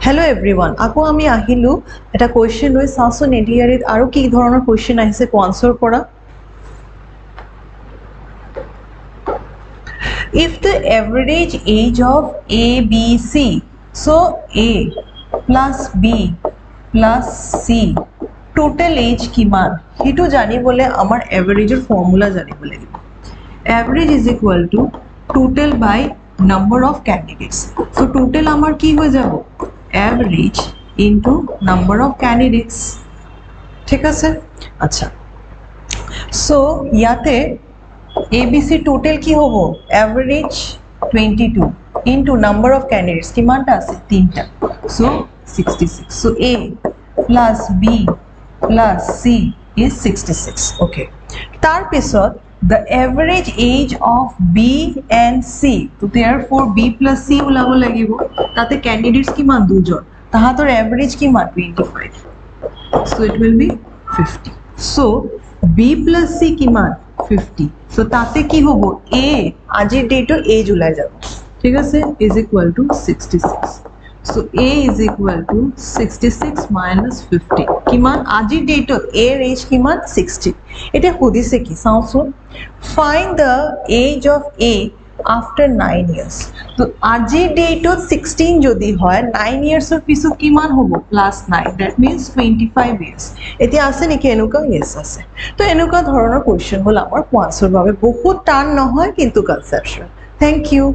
Hello everyone, আকৌ আমি আহিলো এটা কোৱেশ্চন লৈ চাওঁচোন এডিআৰিত আৰু কি ধৰণৰ কোৱেশ্চন আহিছে কোৱানছৰ পৰা If the average age of A, B, C, so A plus B plus C total age কিমান হেতু জানিবলে আমাৰ এভাৰেজৰ ফৰ্মুলা জানিব লাগিব Average is equal to total by number of candidates. So total আমার কি হয়ে যাব? Average into number of candidates. ঠিক আছে? আচ্ছা। So ইয়াতে ABC total কি হব? Average 22 into number of candidates কিমানটা আছে? 3টা। So 66. So A plus B plus C is 66. Okay. তার পিছত the average age of B and C. So therefore B plus C ওলাব লাগিব তাতে candidates কিমান দুজন তাহাতৰ average কিমান 25 so it will be 50 so B plus C কিমান 50 so তাতে কি হ'ব A আজিৰ ডেটৰ age ওলাই যাব ঠিক আছে is equal to 66 so A is equal to 66 minus 50 কিমান আজিৰ ডেটত A ৰ age কিমান 60 এটা সুধিছে কি চাওঁচোন find the age of A after 9 years তো আজিৰ ডেটত 16 যদি হয় 9 years ৰ পিছত কিমান হ'ব plus 9 that means 25 years এতিয়া আছে নেকি এনেকুৱা yes আছে তো এনেকুৱা ধৰণৰ কোৱেশ্চন হল আমাৰ কোৱানছৰ বাবে বহুত টান নহয় কিন্তু কনসেপচুৱেল thank you